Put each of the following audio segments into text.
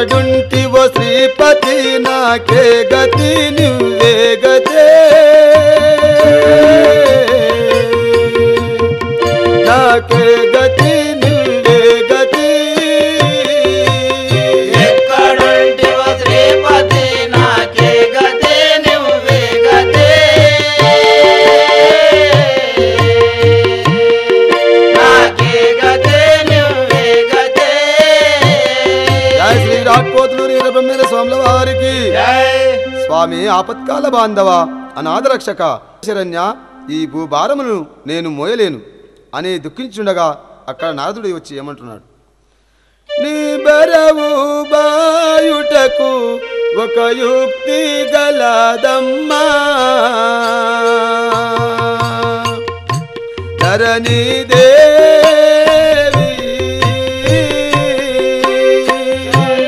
ఎక్కడుంటివో శ్రీపతి నాకే గతి నువ్వే గతే నాకే గతి నువ్వే గతి ఎక్కడుంటివో శ్రీపతి నాకే గతి నువ్వే గతి నాకే గతి నువ్వే గతి జయ శ్రీ రాట్పోతులూరి వీరబ్రహ్మేంద్ర స్వాముల వారికి స్వామి ఆపత్కాల బాంధవ అనాథ రక్షక శరణ్య ఈ భూభారమును నేను మోయలేను అని దుఃఖించుండగా అక్కడ నారదుడు వచ్చి ఏమంటున్నాడు నీ బరవు బాయుటకు ఒక యుక్తి గలదమ్మా ధరణి దేవి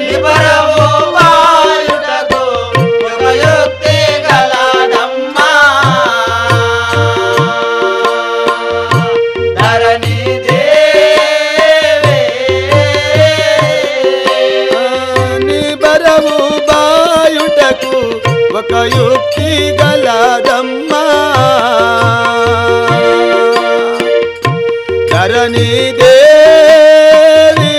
నిబరవు వాయుటకు ఒక యుక్తి గలదమ్మా ధరణి దేవి నీ బరవు బాయుటకు ఒక యుక్తి గలదమ్మా ధరణి దేవి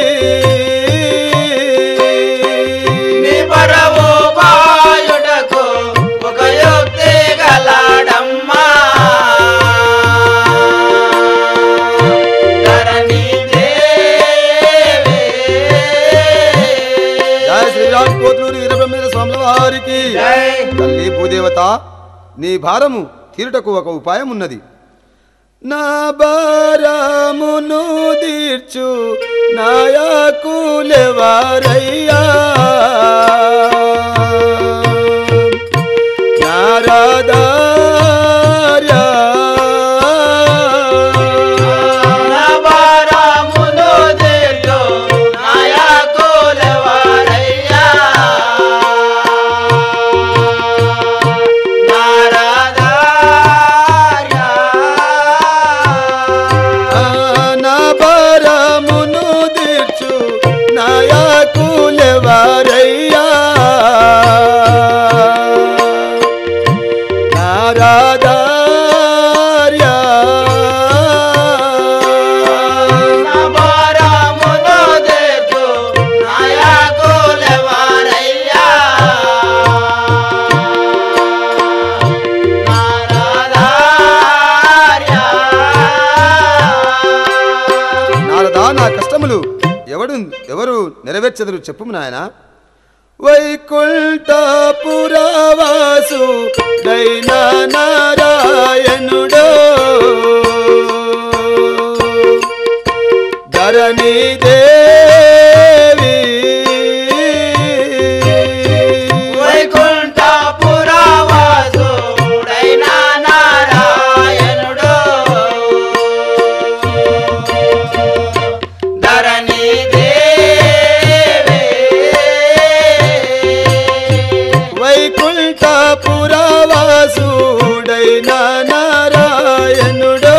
నిబరవు వాయుటకు ఒక యుక్తి గలదమ్మా ధరణి దేవి జయ శ్రీరాట్పోతులూరి వీరబ్రహ్మేంద్ర స్వాముల వారికి తల్లి భూదేవత నీ భారము తీరుటకు ఒక ఉపాయం ఉన్నది నా భారమును తీర్చు నాయకులెవరయ్యా నారదార్యా నవరమును తీర్చు నాయకులెవరయ్యా నారదార్యా నా భారమును తీర్చు నాయకులెవరయ్యా నారదార్యా నవరమును తీర్చు నాయకులెవరయ్యా నారదార్యా నారదా నా కష్టములు ఎవరు నెరవేర్చెదరు చెప్పుము నాయనా వైకుంఠపురవాసు దైనా నారాయణుడో ధరణి దేవి వైకుంఠపురవాసుడైన నారాయణుడు ధరణి దేవి వైకుంఠపురవాసుడైన నారాయణుడో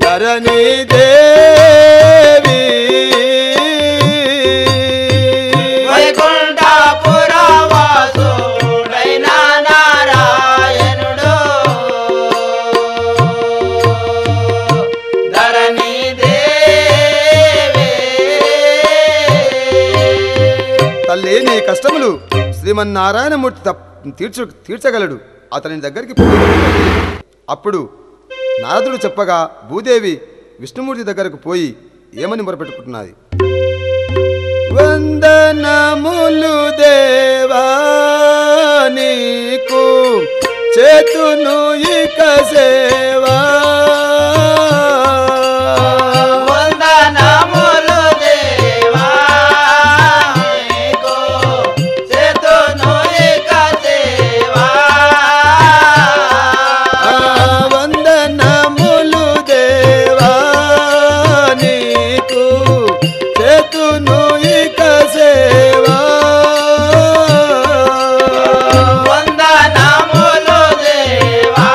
ధరణి దేవి వైకుంఠపురవాసుడైన నారాయణుడు ధరణి దేవి తల్లి నీ కష్టములు శ్రీమన్నారాయణమూర్తి తీర్చగలడు అతని దగ్గరికి పోయి అప్పుడు నారదుడు చెప్పగా భూదేవి విష్ణుమూర్తి దగ్గరకు పోయి ఏమని మొరపెట్టుకుంటున్నది వందనములు దేవా నీకు చేతును ఇక సేవా వందనములు దేవా నీకు చేతును ఇక సేవా వందనములు దేవా నీకు చేతును ఇక సేవా వందనములు దేవా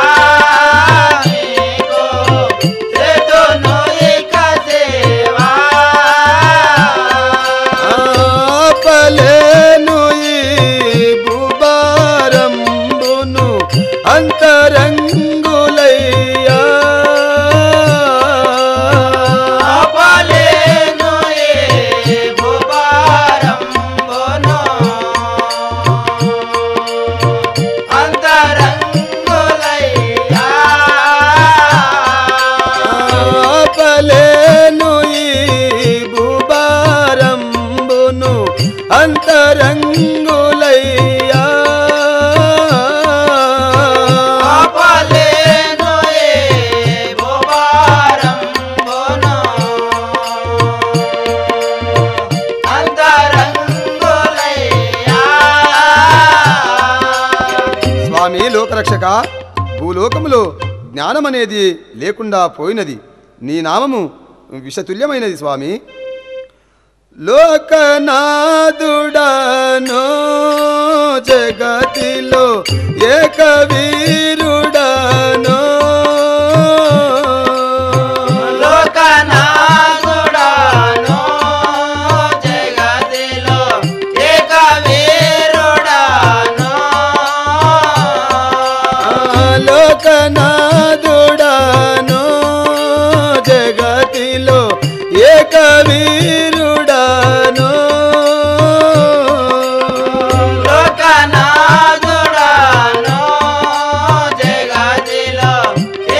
స్వామి లోకరక్షక, భూలోకములో జ్ఞానమనేది లేకుండా పోయినది. నీ నామము విషతుల్యమైనది స్వామి. లోకనాథుడనో జగతిలో ఏకవీరుడనో, లోకనాథుడనో జగతిలో ఏకవీరుడనో, లోకనాథుడనో జగతిలో ఏకవీరుడనో, లోకనాథుడనో జగతిలో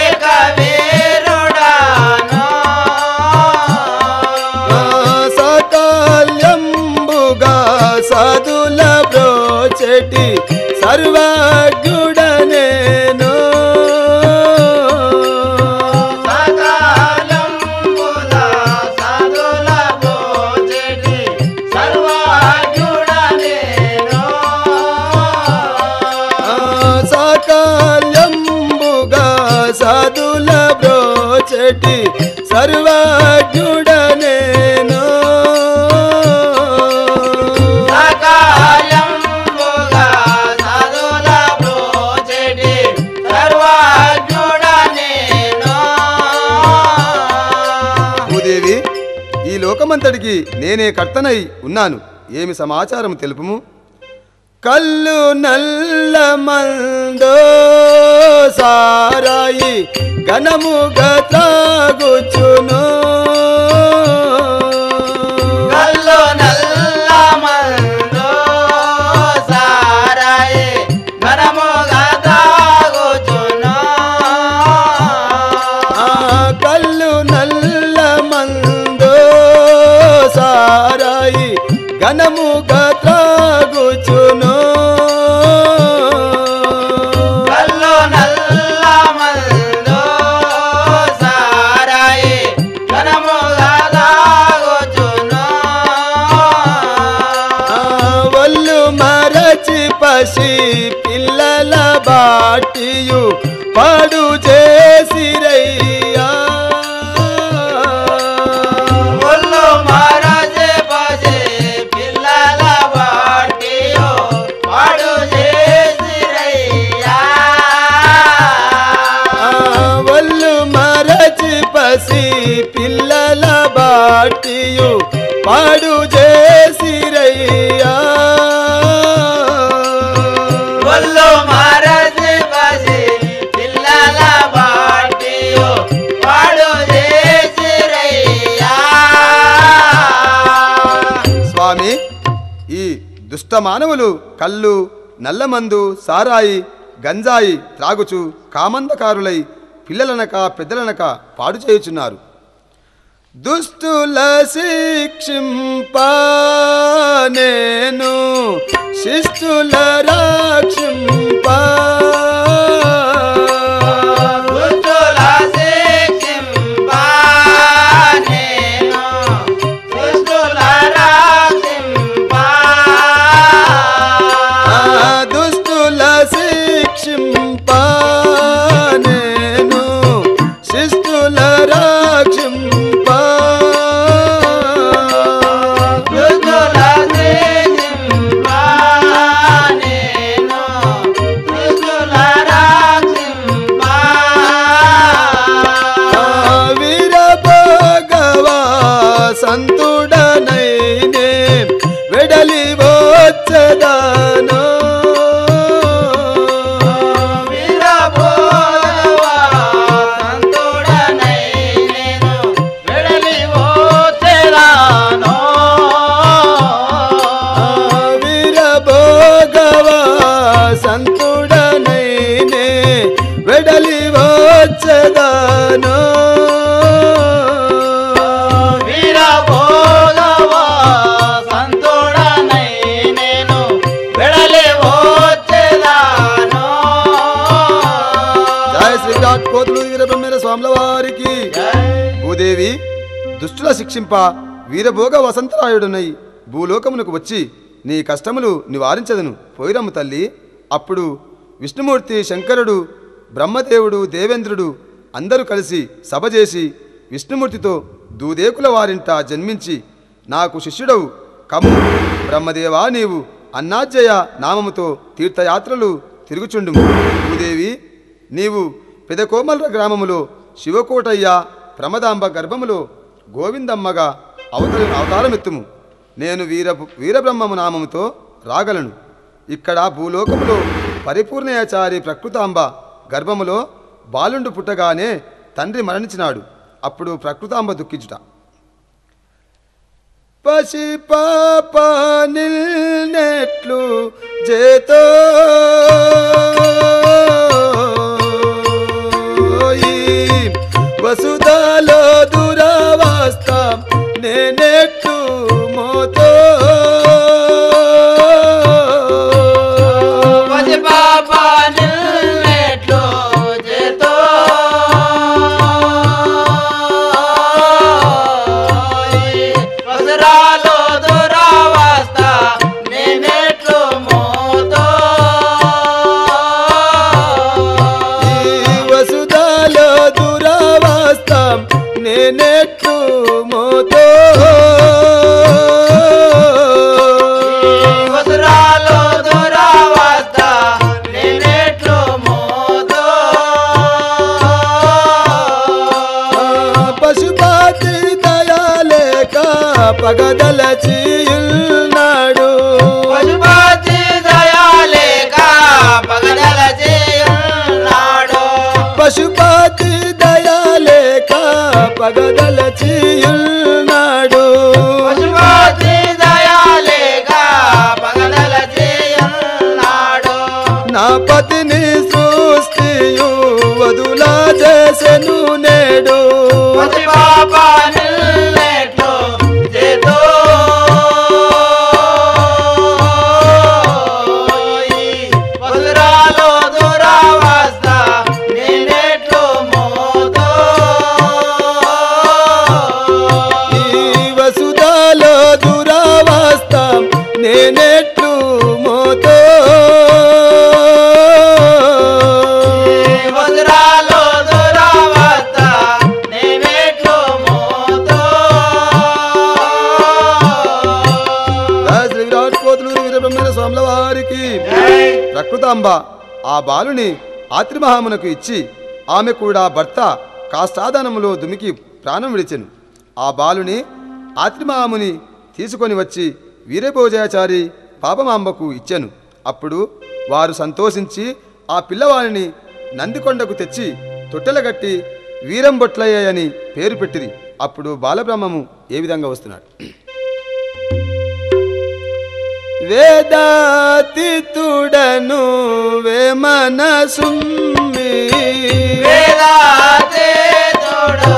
ఏకవీరుడనో, సకల్యంబుగా సదుల బ్రోచెటి సర్వజ్ఞుడనేను, సకలంబుల సదుల భోజటి సర్వజ్ఞుడనేను, సకల్యంబుగా సదుల బ్రోచెటి సర్వజ్ఞుడనేను, సకలంబుల సదుల భోజటి సర్వజ్ఞుడనేను. భూదేవి, ఈ లోకమంతటికి నేనే కర్తనై ఉన్నాను. ఏమి సమాచారం తెలుపుము. కల్లు నల్ల మందో సారాయి ఘనముగా త్రాగుచును, కల్లు నల్ల మందో సారాయి ఘనముగా తాగుచును, కల్లు నల్ల మందో సారాయి ఘనముగా త్రాగుచును, కల్లు నల్ల మందో సారాయి ఘనముగా తాగుచును, వల్లు మరచి పసి పిల్లల బాటియు పాడు చేసిరయ్యా, ఒళ్ళు మరచి పసి పిల్లల బాటియు పాడు చేసిరయ్యా, వల్లు మరచి పసి పిల్లల బాటియు పాడు చేసిరయ్యా, ఒళ్ళు మరచి పసి పిల్లల బాటియు పాడు చేసిరయ్యా. స్వామి, ఈ దుష్ట మానవులు కళ్ళు నల్లమందు సారాయి గంజాయి త్రాగుచు కామందకారులై పిల్లలనక పెద్దలనక పాడు చేయుచున్నారు. దుష్టుల శిక్షింప నేను శిష్టుల రక్షింప, దుష్టుల శిక్షింప నేను శిష్టుల రక్షింప, దుష్టుల శిక్షింప నేను శిష్టుల రక్షింప, దుష్టుల శిక్షింప నేను శిష్టుల రక్షింప, వీరభోగవా సంతుడనైనే వెడలి వచ్చదాను, వీరభోగవా సంతుడనై నేను వెడలి వచ్చెదాను, వీరభోగవా సంతుడనైనే వెడలి వచ్చదాను, వీరభోగవా సంతుడనై నేను వెడలి వచ్చెదాను. జయ శ్రీరాట్ కోతులు వీరబ్రహ్మేర స్వాముల వారికి. భూదేవి, దుష్టుల శిక్షింప వీరభోగ వసంతరాయుడునై భూలోకమునకు వచ్చి నీ కష్టములు నివారించదను. పోయిరమ్ము తల్లి. అప్పుడు విష్ణుమూర్తి, శంకరుడు, బ్రహ్మదేవుడు, దేవేంద్రుడు అందరూ కలిసి సభ చేసి విష్ణుమూర్తితో దూదేకుల వారింట జన్మించి నాకు శిష్యుడవు కమ్ము బ్రహ్మదేవా, నీవు అన్నాజయ నామముతో తీర్థయాత్రలు తిరుగుచుండుము. భూదేవి, నీవు పెదకోమల గ్రామములో శివకోటయ్య ప్రమదాంబ గర్భములో గోవిందమ్మగా అవతారమెత్తుము. నేను వీరబ్రహ్మము నామముతో రాగలను. ఇక్కడ భూలోకములో పరిపూర్ణయాచారి ప్రకృతాంబ గర్భములో బాలుండు పుట్టగానే తండ్రి మరణించినాడు. అప్పుడు ప్రకృతాంబ దుఃఖించుట. పసి పాప నిల్నెట్లు చేతో వసుధలో దురవస్థ నేనెట్లు మోతో నేనెట్లు మోతో వసురాలో దురవస్థ నేనెట్లు మోతో పశుపతి దయాలేక పగదలచియున్నాడు. పశుపతి దయాలేక పగదలచియున్నాడు. పశుపతి దయాలేక పగదలచియున్నాడు. పశుపతి దయాలేక పగదలచియున్నాడు. నా పతిని సృష్టియు వదులా చేసెను నేడు. పతి పాప నిల్లెట్లు చేతో వసురాలో దురవస్థ నేనెట్లు మోతో ఈ వసుధలో దురవస్థ నేనెట్లు మోతో వసురాలో దురవస్థ నేనెట్లు మోతో శ్రీ విరాట్ కోతులూరు వీరబ్రహ్మేంద్ర స్వాముల వారికి ప్రకృతాంబ ఆ బాలుని ఆత్రిమహామునకు ఇచ్చి ఆమె కూడా భర్త కాష్టాదానములో దుమికి ప్రాణం విడిచెను. ఆ బాలుని ఆత్రిమహాముని తీసుకొని వచ్చి వీరభోజాచారి పాపమాంబకు ఇచ్చెను. అప్పుడు వారు సంతోషించి ఆ పిల్లవాడిని నందికొండకు తెచ్చి తొట్టెలగట్టి వీరంబొట్లయ్య అని పేరు పెట్టిరి. అప్పుడు బాలబ్రహ్మము ఏ విధంగా వస్తున్నాడు? వేదాతితుడను వేమన సుమ్మి వేదాతే తోడు